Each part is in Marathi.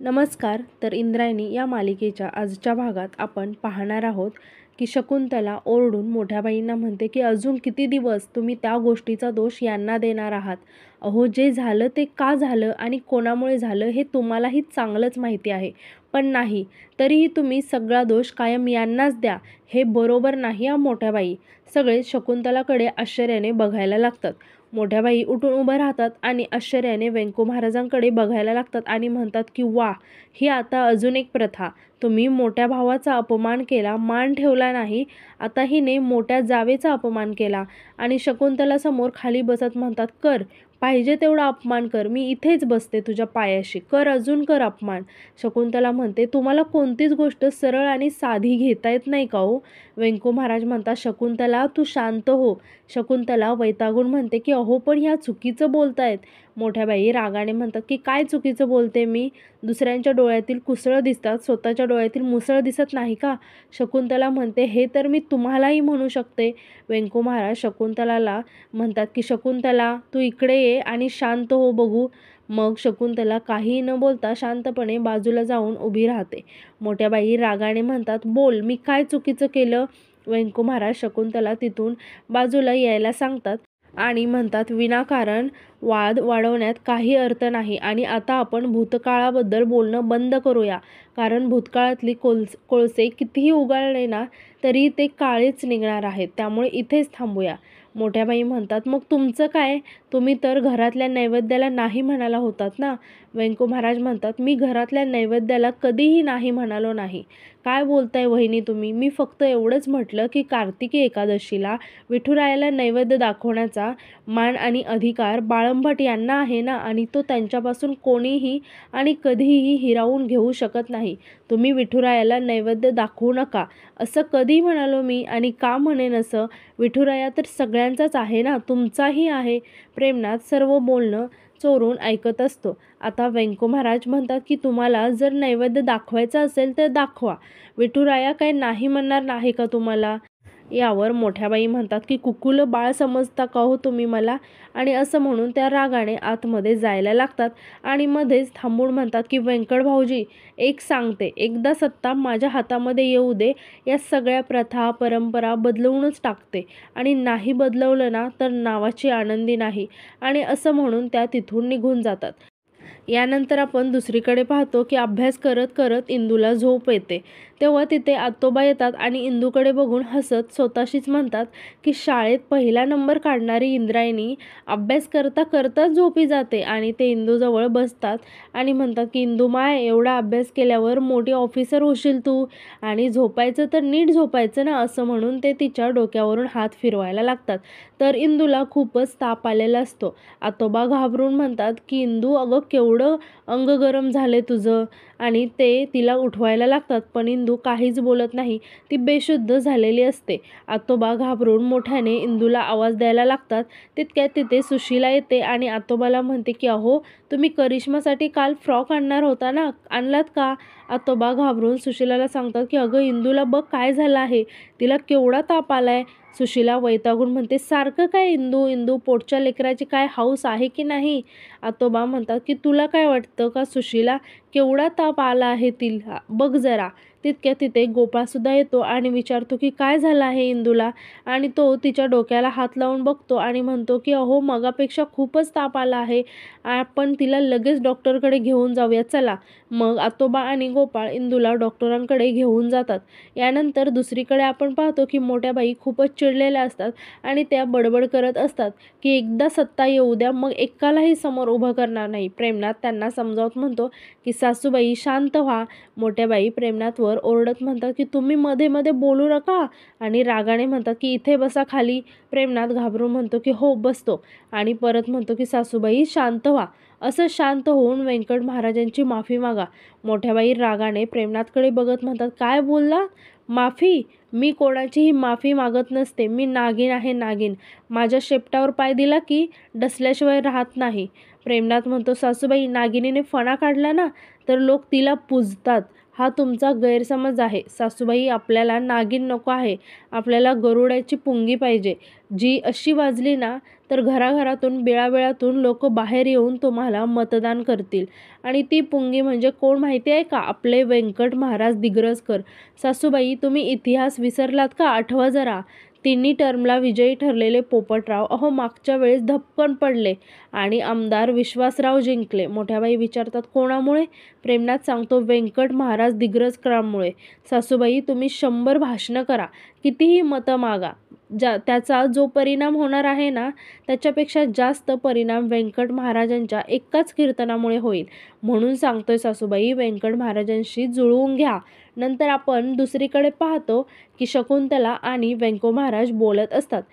नमस्कार. तर इंद्रायणी या मालिकेच्या आजच्या भागात आपण पाहणार आहोत की शकुंतला ओरडून मोठ्या बाईंना म्हणते की अजून किती दिवस तुम्ही त्या गोष्टीचा दोष यांना देणार आहात. अहो, जे झालं ते का झालं आणि कोणामुळे झालं हे तुम्हालाही चांगलंच माहिती आहे. पण नाही, तरीही तुम्ही सगळा दोष कायम यांनाच द्या. हे बरोबर नाही हा मोठ्या बाई. सगळे शकुंतलाकडे आश्चर्याने बघायला लागतात. मोठ्या बाई उठून उभं राहतात आणि आश्चर्याने व्यंको महाराजांकडे बघायला लागतात आणि म्हणतात की वा, ही आता अजून एक प्रथा. तुम्ही मोठ्या भावाचा अपमान केला, मान ठेवला नाही. आता हिने मोठ्या जावेचा अपमान केला. आणि शकुंतलासमोर खाली बसत म्हणतात, कर, पाहिजे तेवढा अपमान कर. मी इथेच बसते तुझ्या पायाशी. कर, अजून कर अपमान. शकुंतला म्हणते, तुम्हाला कोणतीच गोष्ट सरळ आणि साधी घेता येत नाही का हो? व्यंको महाराज म्हणतात, शकुंतला तू शांत हो. शकुंतला वैतागून म्हणते की अहो, पण ह्या चुकीचं बोलतायत. मोठ्या बाई रागाने म्हणतात की काय चुकीचं बोलते मी? दुसऱ्यांच्या डोळ्यातील कुसळ दिसतात, स्वतःच्या डोळ्यातील मुसळ दिसत नाही का? शकुंतला म्हणते, हे तर मी तुम्हालाही म्हणू शकते. व्यंको महाराज शकुंतलाला म्हणतात की शकुंतला तू इकडे ये आणि शांत हो बघू. मग शकुंतला काही न बोलता शांतपणे बाजूला जाऊन उभी राहते. मोठ्या बाई रागाने म्हणतात, बोल, मी काय चुकीचं केलं? व्यंको महाराज शकुंतला तिथून बाजूला यायला सांगतात आणि म्हणतात, विनाकारण वाद वाढवण्यात काही अर्थ नाही आणि आता आपण भूतकाळाबद्दल बोलणं बंद करूया. कारण भूतकाळातली कोळसे कितीही उगाळले ना तरी ते काळेच निघणार आहेत. त्यामुळे इथेच थांबूया. मोठ्या बाई म्हणतात, मग तुमचं काय? तुम्ही तर घरातल्या नैवेद्याला नाही म्हणाला होतात ना? व्यंको महाराज म्हणतात, मी घरातल्या नैवेद्याला कधीही नाही म्हणालो नाही. काय बोलताय वहिनी तुम्ही? मी फक्त एवढंच म्हटलं की कार्तिकी एकादशीला विठुरायाला नैवेद्य दाखवण्याचा मान आणि अधिकार बाळंभट यांना आहे ना, आणि तो त्यांच्यापासून कोणीही आणि कधीही हिरावून घेऊ शकत नाही. तुम्ही विठुरायाला नैवेद्य दाखवू नका असं कधी म्हणालो मी? आणि का म्हणेन असं? विठुराया तर सगळ्यांचाच आहे ना, तुमचाही आहे. प्रेमनाथ सर्व बोलणं चोरून ऐकत असतो. आता व्यंको महाराज म्हणतात की तुम्हाला जर नैवेद्य दाखवायचा असेल तर दाखवा. विठुराया काय नाही म्हणणार नाही का तुम्हाला? यावर मोठ्या बाई म्हणतात की कुकुलं बाळ समजता का हो तुम्ही मला? आणि असं म्हणून त्या रागाने आतमध्ये जायला लागतात आणि मध्येच थांबून म्हणतात की व्यंकट भाऊजी, एक सांगते, एकदा सत्ता माझ्या हातामध्ये येऊ दे, या सगळ्या प्रथा परंपरा बदलवूनच टाकते. आणि नाही बदलवलं ना तर नावाची आनंदी नाही. आणि असं म्हणून त्या तिथून निघून जातात. यानंतर आपण दुसरीकडे पाहतो की अभ्यास करत करत इंदूला झोप येते. तेव्हा तिथे आतोबा येतात आणि इंदूकडे बघून हसत स्वतःशीच म्हणतात की शाळेत पहिला नंबर काढणारी इंद्रायणी अभ्यास करता करताच झोपी जाते. आणि ते इंदूजवळ बसतात आणि म्हणतात की इंदू माय, एवढा अभ्यास केल्यावर मोठी ऑफिसर होशील तू. आणि झोपायचं तर नीट झोपायचं ना, असं म्हणून ते तिच्या डोक्यावरून हात फिरवायला लागतात. तर इंदूला खूपच ताप आलेला असतो. आतोबा घाबरून म्हणतात की इंदू, अगं केवढं अंग गरम झाले तुझं. आणि ते तिला उठवायला लागतात. पण इंदू काहीच बोलत नाही. ती बेशुद्ध झालेली असते. आतोबा घाबरून मोठ्याने इंदूला आवाज द्यायला लागतात. तितक्यात तिथे सुशीला येते आणि आतोबाला म्हणते की अहो, तुम्ही करिश्मासाठी काल फ्रॉक आणणार होता ना, आणलात का? आतोबा घाबरून सुशीलाला सांगतात की अगं इंदूला बघ काय झालं आहे, तिला केवढा ताप आलाय. सुशीला वैतागून म्हणते, सारखं काय इंदू इंदू, पोटच्या लेकराची काय हौस आहे की नाही? आतोबा म्हणतात की तुला काय वाटतं का सुशीला, केवढा ताप आला आहे तिला, बघ जरा. तितक्यात तिथे गोपाळसुद्धा येतो आणि विचारतो की काय झालं आहे इंदूला. आणि तो तिच्या डोक्याला हात लावून बघतो आणि म्हणतो की अहो, मगापेक्षा खूपच ताप आला आहे. आपण तिला लगेच डॉक्टरकडे घेऊन जाऊया, चला. मग आतोबा आणि गोपाळ इंदूला डॉक्टरांकडे घेऊन जातात. यानंतर दुसरीकडे आपण पाहतो की मोठ्या बाई खूपच चिडलेल्या असतात आणि त्या बडबड करत असतात की एकदा सत्ता येऊ द्या, मग एकालाही समोर उभं करणार नाही. प्रेमनाथ त्यांना समजावत म्हणतो की सासूबाई शांत व्हा. मोठ्या बाई प्रेमनाथवर ओरडत म्हणतात की तुम्ही मध्ये मध्ये बोलू नका. आणि रागाने म्हणतात की इथे बसा खाली. प्रेमनाथ घाबरून म्हणतो की हो बसतो. आणि परत म्हणतो की सासूबाई शांत व्हा. असं शांत होऊन व्यंकट महाराजांची माफी मागा. मोठ्याबाई रागाने प्रेमनाथकडे बघत म्हणतात, काय बोलला? माफी? मी कोणाचीही माफी मागत नसते. मी नागिन आहे, नागिन. माझ्या शेपटावर पाय दिला की डसल्याशिवाय राहत नाही. प्रेमनाथ म्हणतो, सासूबाई नागिनीने फणा काढला ना तर लोक तिला पूजतात. हा तुमचा गैरसमज आहे. सासूबाई, आपल्याला नागिन नको आहे, आपल्याला गरुडाची पुंगी पाहिजे, जी अशी वाजली ना तर घराघरातून बिळाबिळातून लोक बाहेर येऊन तुम्हाला मतदान करतील. आणि ती पुंगी म्हणजे कोण माहिती आहे का? आपले व्यंकट महाराज दिग्रसकर. सासूबाई, तुम्ही इतिहास विसरलात का? आठवा जरा. तिन्ही टर्मला विजयी ठरलेले पोपटराव अहो मागच्या वेळेस धपकन पडले आणि आमदार विश्वासराव जिंकले. मोठ्याबाई विचारतात, कोणामुळे? प्रेमनाथ सांगतो, व्यंकट महाराज दिग्रसकरांमुळे. सासूबाई, तुम्ही 100 भाषणं करा, कितीही मतं मागा, त्याचा जो परिणाम होणार आहे ना त्याच्यापेक्षा जास्त परिणाम व्यंकट महाराजांच्या एकाच कीर्तनामुळे होईल. म्हणून सांगतोय सासूबाई, व्यंकट महाराजांशी जुळवून घ्या. नंतर आपण दुसरीकडे पाहतो की शकुंतला आणि व्यंको महाराज बोलत असतात.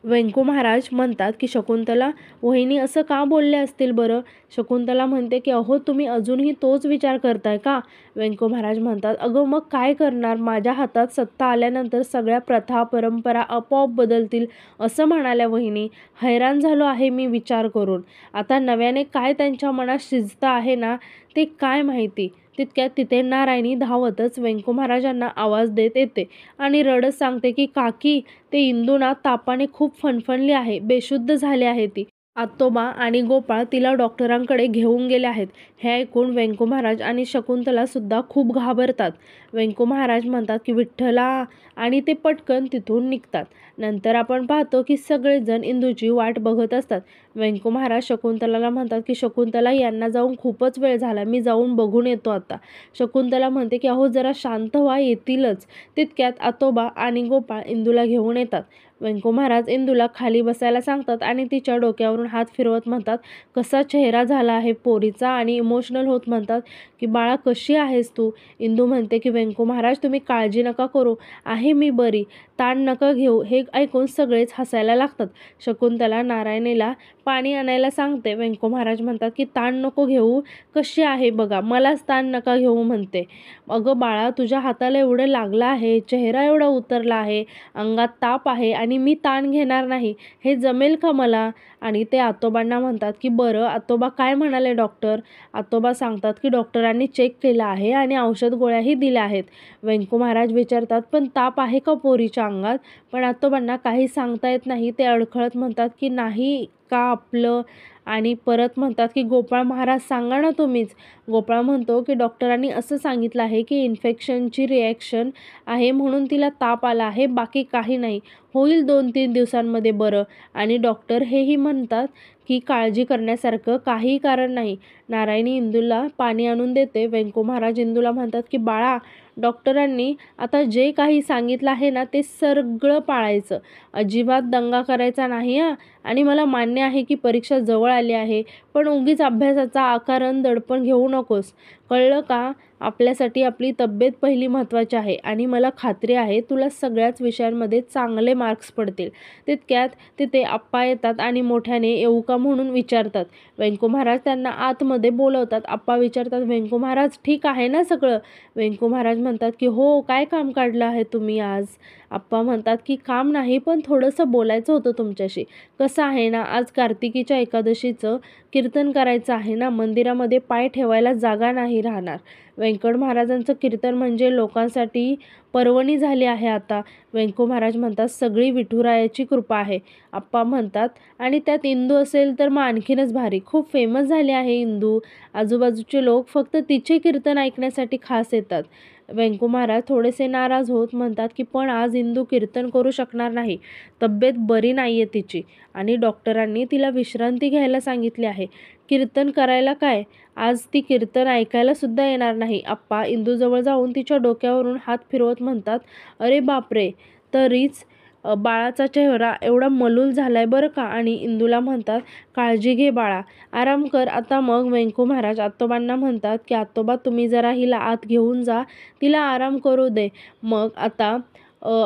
व्यंको महाराज म्हणतात की शकुंतला वहिनी असं का बोलले असतील बरं? शकुंतला म्हणते की अहो तुम्ही अजूनही तोच विचार करताय का? व्यंको महाराज म्हणतात, अगं मग काय करणार, माझ्या हातात सत्ता आल्यानंतर सगळ्या प्रथा परंपरा आपोआप बदलतील असं म्हणाल्या वहिनी. हैराण झालो आहे मी विचार करून. आता नव्याने काय त्यांच्या मनात शिजतं आहे ना ते काय माहिती. तितक्यात तिथे नारायणी धावतच व्यंको महाराजांना आवाज देत येते आणि रडत सांगते की काकी, ते इंदूना तापाने खूप फणफणली आहे, बेशुद्ध झाले आहे ती. आतोबा आणि गोपाळ तिला डॉक्टरांकडे घेऊन गेले आहेत. हे ऐकून व्यंको महाराज आणि शकुंतला सुद्धा खूप घाबरतात. व्यंको महाराज म्हणतात की विठ्ठला, आणि ते पटकन तिथून निघतात. नंतर आपण पाहतो की सगळेजण इंदूची वाट बघत असतात. व्यंको महाराज शकुंतलाला म्हणतात की शकुंतला, यांना जाऊन खूपच वेळ झाला, मी जाऊन बघून येतो आता. शकुंतला म्हणते की अहो जरा शांत व्हा, येतीलच. तितक्यात आतोबा आणि गोपाळ इंदूला घेऊन येतात. व्यंको महाराज इंदूला खाली बसायला सांगतात आणि तिच्या डोक्यावरून हात फिरवत म्हणतात, कसा चेहरा झाला आहे पोरीचा, आणि इमोशनल होत म्हणतात की बाळा कशी आहेस तू? इंदू म्हणते की व्यंको महाराज तुम्ही काळजी नका करू, आहे मी बरी, ताण नका घेऊ. हे ऐकून सगळेच हसायला लागतात. शकुंतला नारायणीला पाणी आणायला सांगते. व्यंको महाराज म्हणतात की ताण नको घेऊ, कशी आहे बघा, मलाच ताण नका घेऊ म्हणते. अगं बाळा, तुझ्या हाताला एवढं लागलं आहे, चेहरा एवढा उतरला आहे, अंगात ताप आहे आणि मी ताण घेणार नाही, हे जमेल का मला? आणि ते आतोबांना म्हणतात की बरं आतोबा काय म्हणाले डॉक्टर? आतोबा सांगतात की डॉक्टरांनी चेक केलं आहे आणि औषध गोळ्याही दिल्या आहेत. व्यंको महाराज विचारतात, पण ताप आहे का पोरीच्या अंगात? पण आतोबांना काही सांगता येत नाही. ते अडखळत म्हणतात की नाही का आपलं? आणि परत म्हणतात की गोपाळ महाराज सांगा ना तुम्हीच. गोपाळ म्हणतो की डॉक्टरांनी असं सांगितलं आहे की इन्फेक्शनची रिॲक्शन आहे म्हणून तिला ताप आला आहे, बाकी काही नाही, होईल 2-3 दिवसांमध्ये बरं. आणि डॉक्टर हेही म्हणतात की काळजी करण्यासारखं काही कारण नाही. नारायणी इंदूला पाणी आणून देते. व्यंको महाराज इंदूला म्हणतात की बाळा, डॉक्टरांनी आता जे काही सांगितलं आहे ना ते सगळं पाळायचं, अजिबात दंगा करायचा नाही हां. आणि मला मान्य आहे की परीक्षा जवळ आली आहे, पण उगीच अभ्यासाचा आकारण दडपण घेऊ नकोस, कळलं का? आपल्यासाठी आपली तब्येत पहिली महत्त्वाची आहे आणि मला खात्री आहे तुला सगळ्याच विषयांमध्ये चांगले मार्क्स पडतील. तितक्यात तिथे आप्पा येतात आणि मोठ्याने येऊ का म्हणून विचारतात. व्यंको महाराज त्यांना आतमध्ये बोलवतात. आप्पा विचारतात, व्यंको महाराज ठीक आहे ना सगळं? व्यंको महाराज म्हणतात की हो, काय काम काढलं आहे तुम्ही आज? आप्पा म्हणतात की काम नाही, पण थोडंसं बोलायचं होतं तुमच्याशी. कसं आहे ना, आज कार्तिकीच्या एकादशीचं कीर्तन करायचं आहे ना, मंदिरामध्ये पाय ठेवायला जागा नाही राहणार. व्यंकट महाराजांचं कीर्तन म्हणजे लोकांसाठी पर्वणी झाली आहे आता. व्यंको महाराज म्हणतात सगळी विठुरायाची कृपा आहे. आप्पा म्हणतात आणि त्यात इंदू असेल तर मग आणखीनच भारी, खूप फेमस झाली आहे इंदू, आजूबाजूचे लोक फक्त तिचे कीर्तन ऐकण्यासाठी खास येतात. व्यंको महाराज थोडेसे नाराज होत म्हणतात की पण आज इंदू कीर्तन करू शकणार नाही, तब्येत बरी नाही आहे तिची आणि डॉक्टरांनी तिला विश्रांती घ्यायला सांगितली आहे. कीर्तन करायला काय, आज ती कीर्तन ऐकायला सुद्धा येणार नाही. आप्पा इंदूजवळ जाऊन तिच्या डोक्यावरून हात फिरवत म्हणतात, अरे बापरे, तरीच बाळाचा चेहरा एवढा मलूल झालाय बरं का. आणि इंदूला म्हणतात काळजी घे बाळा, आराम कर आता. मग व्यंको महाराज आतोबांना म्हणतात की आतोबा तुम्ही जरा हिला आत घेऊन जा, तिला आराम करू दे. मग आता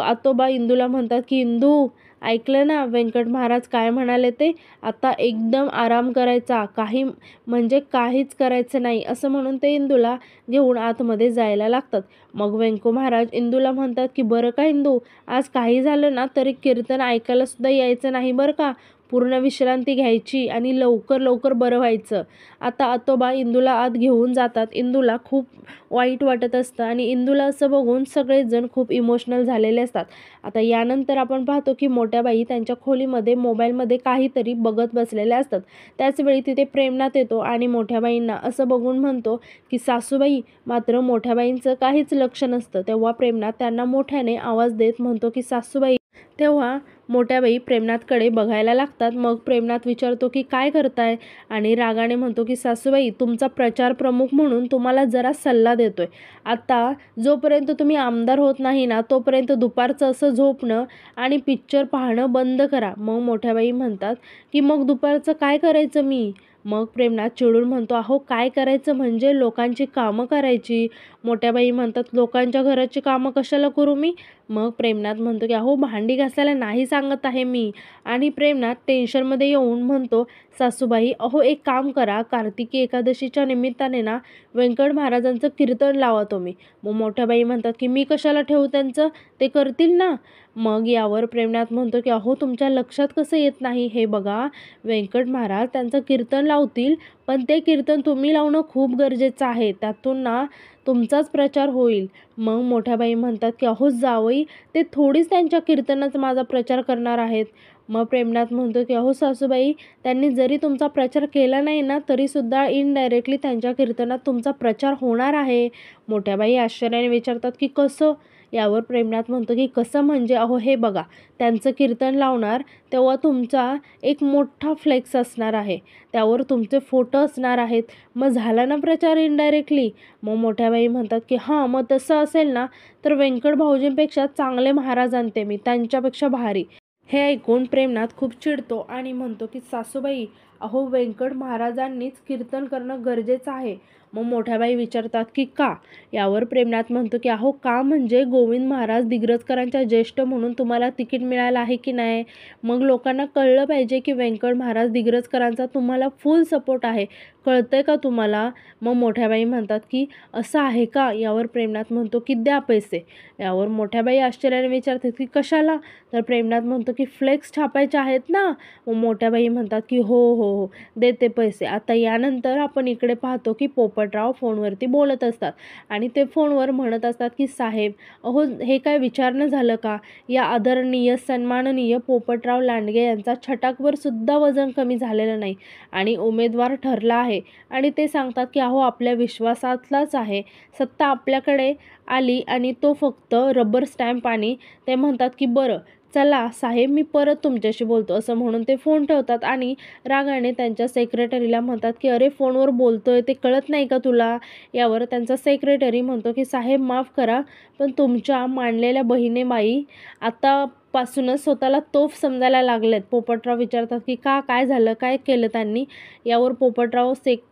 आतोबा इंदूला म्हणतात की इंदू, ऐकलं ना व्यंकट महाराज काय म्हणाले ते? आता एकदम आराम करायचा, काही म्हणजे काहीच करायचं नाही, असं म्हणून ते इंदूला घेऊन आतमध्ये जायला लागतात. मग व्यंको महाराज इंदूला म्हणतात की बरं का इंदू, आज काही झालं ना तरी कीर्तन ऐकायला सुद्धा यायचं नाही बरं का, पूर्ण विश्रांती घ्यायची आणि लवकर लवकर बरं व्हायचं. आता आतोबा इंदूला आत घेऊन जातात. इंदूला खूप वाईट वाटत असतं आणि इंदूला असं बघून सगळेजण खूप इमोशनल झालेले असतात. आता यानंतर आपण पाहतो की मोठ्या बाई त्यांच्या खोलीमध्ये मोबाईलमध्ये काहीतरी बघत बसलेल्या असतात. त्याचवेळी तिथे प्रेमनाथ येतो आणि मोठ्या बाईंना असं बघून म्हणतो की सासूबाई. मात्र मोठ्या बाईंचं काहीच लक्ष नसतं. तेव्हा प्रेमनाथ त्यांना मोठ्याने आवाज देत म्हणतो की सासूबाई. तेव्हा मोठ्या बाई प्रेमनाथकडे बघायला लागतात. मग प्रेमनाथ विचारतो की काय करताय आणि रागाने म्हणतो की सासूबाई तुमचा प्रचार प्रमुख म्हणून तुम्हाला जरा सल्ला देतोय. आता जोपर्यंत तुम्ही आमदार होत नाही ना तोपर्यंत दुपारचं असं झोपणं आणि पिक्चर पाहणं बंद करा. मग मोठ्या बाई म्हणतात की मग दुपारचं काय करायचं मी. मग प्रेमनाथ चिडून म्हणतो अहो काय करायचं म्हणजे लोकांची कामं करायची. मोठ्या बाई म्हणतात लोकांच्या घराची कामं कशाला करू मी. मग प्रेमनाथ म्हणतो की अहो भांडी घासायला नाही सांगत आहे मी. आणि प्रेमनाथ टेन्शनमध्ये येऊन म्हणतो सासूबाई अहो एक काम करा कार्तिकी एकादशीच्या निमित्ताने ना व्यंकट महाराजांचं कीर्तन लावा तुम्ही. मग मोठ्या बाई म्हणतात की मी कशाला ठेवू त्यांचं, ते करतील ना. मग यावर प्रेमनाथ म्हणतो की अहो तुमच्या लक्षात कसं येत नाही हे बघा. व्यंकट महाराज त्यांचं कीर्तन लावतील पण ते कीर्तन तुम्ही लावणं खूप गरजेचं आहे. त्यातून ना तुमचाच प्रचार होईल. मग मोठ्या बाई म्हणतात की अहो जावई ते थोडीच त्यांच्या कीर्तनाचा माझा प्रचार करणार आहेत. मग प्रेमनाथ म्हणतो की अहो सासूबाई त्यांनी जरी तुमचा प्रचार केला नाही ना तरीसुद्धा इनडायरेक्टली त्यांच्या कीर्तनात तुमचा प्रचार होणार आहे. मोठ्या बाई आश्चर्याने विचारतात की कसं. यावर प्रेमनाथ म्हणतो की कसं म्हणजे अहो हे बघा त्यांचं कीर्तन लावणार तेव्हा तुमचा एक मोठा फ्लेक्स असणार आहे. त्यावर तुमचे फोटो असणार आहेत. मग झाला ना प्रचार इनडायरेक्टली. मग मोठ्या बाई म्हणतात की हां मग तसं असेल ना तर व्यंकट भाऊजींपेक्षा चांगले महाराज आणते मी, त्यांच्यापेक्षा भारी. हे ऐकून प्रेमनाथ खूप चिडतो आणि म्हणतो की सासूबाई अहो व्यंकट महाराजांनीच कीर्तन करणं गरजेचं आहे. मग मोठ्याबाई विचारतात की का. यावर प्रेमनाथ म्हणतो की अहो का म्हणजे गोविंद महाराज दिग्रजकरांच्या ज्येष्ठ म्हणून तुम्हाला तिकीट मिळालं आहे की नाही. मग लोकांना कळलं पाहिजे की व्यंकट महाराज दिग्रजकरांचा तुम्हाला फुल सपोर्ट आहे. कळतंय का तुम्हाला. मग मोठ्याबाई म्हणतात की असं आहे का. यावर प्रेमनाथ म्हणतो की द्या पैसे. यावर मोठ्याबाई आश्चर्याने विचारतात की कशाला. तर प्रेमनाथ म्हणतो की फ्लेक्स छापायचे आहेत ना. मग मोठ्याबाई म्हणतात की हो हो हो देते पैसे. आता यानंतर आपण इकडे पाहतो की पोपटराव फोनवरती बोलत असतात आणि ते फोनवर म्हणत असतात की साहेब अहो हे काय विचारणं झालं का. या आदरणीय सन्माननीय पोपटराव लांडगे यांचा छटाकवर सुद्धा वजन कमी झालेलं नाही आणि उमेदवार ठरला आहे. आणि ते सांगतात की अहो आपल्या विश्वासातलाच आहे. सत्ता आपल्याकडे आली आणि तो फक्त रबर स्टॅम्प. आणि ते म्हणतात की बरं चला साहेब मी परत तुमच्याशी बोलतो. असं म्हणून ते फोन ठेवतात आणि रागाने त्यांच्या सेक्रेटरीला म्हणतात की अरे फोनवर बोलतोय ते कळत नाही का तुला. यावर त्यांचा सेक्रेटरी म्हणतो की साहेब माफ करा पण तुमच्या मांडलेल्या बहिणीबाई आतापासूनच स्वतःला तोफ समजायला लागलेत. पोपटराव विचारतात की का काय झालं काय केलं त्यांनी. यावर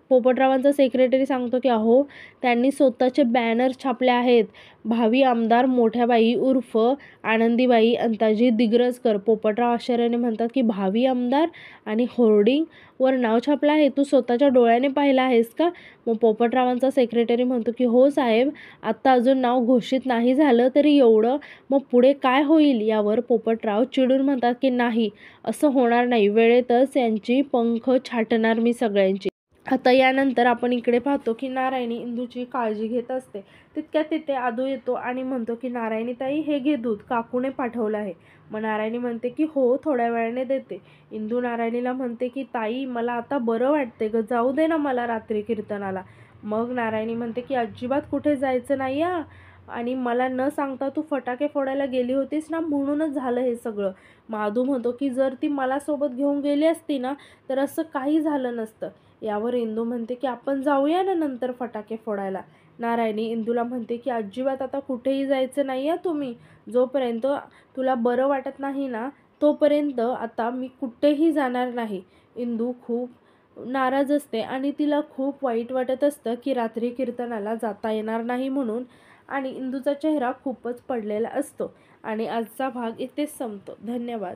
पोपटरावांचा सेक्रेटरी सांगतो की अहो त्यांनी स्वतःचे बॅनर छापले आहेत. भावी आमदार मोठ्याबाई उर्फ आनंदीबाई अंताजी दिग्रजकर. पोपटराव आश्चर्याने म्हणतात की भावी आमदार आणि होर्डिंगवर नाव छापलं आहे. तू स्वतःच्या डोळ्याने पाहिलं आहेस का. मग पोपटरावांचा सेक्रेटरी म्हणतो की हो साहेब आत्ता अजून नाव घोषित नाही झालं तरी एवढं मग पुढे काय होईल. यावर पोपटराव चिडून म्हणतात की नाही असं होणार नाही. वेळेतच यांची पंख छाटणार मी सगळ्यांची. आता यानंतर आपण इकडे पाहतो की नारायणी इंदूची काळजी घेत असते. तितक्यात तिथे आदू येतो आणि म्हणतो की नारायणी ताई हे घे दूध काकूने पाठवलं आहे. मग नारायणी म्हणते की हो थोड्या वेळाने देते. इंदू नारायणीला म्हणते की ताई मला आता बरं वाटते ग, जाऊ दे ना मला रात्री कीर्तनाला. मग नारायणी म्हणते की अजिबात कुठे जायचं नाही आणि मला न सांगता तू फटाके फोडायला गेली होतीस ना म्हणूनच झालं हे सगळं. आदू म्हणतो की जर ती मला सोबत घेऊन गेली असती ना तर असं काही झालं नसतं. यावर इंदू म्हणते की आपण जाऊया ना नंतर फटाके फोडायला. नारायणी इंदूला म्हणते की अजिबात आता कुठेही जायचं नाही तुम्ही. जोपर्यंत तुला बरं वाटत नाही ना तोपर्यंत आता मी कुठेही जाणार नाही. इंदू खूप नाराज असते आणि तिला खूप वाईट वाटत असतं की रात्री कीर्तनाला जाता येणार नाही म्हणून. आणि इंदूचा चेहरा खूपच पडलेला असतो. आणि आजचा भाग इथेच संपतो. धन्यवाद.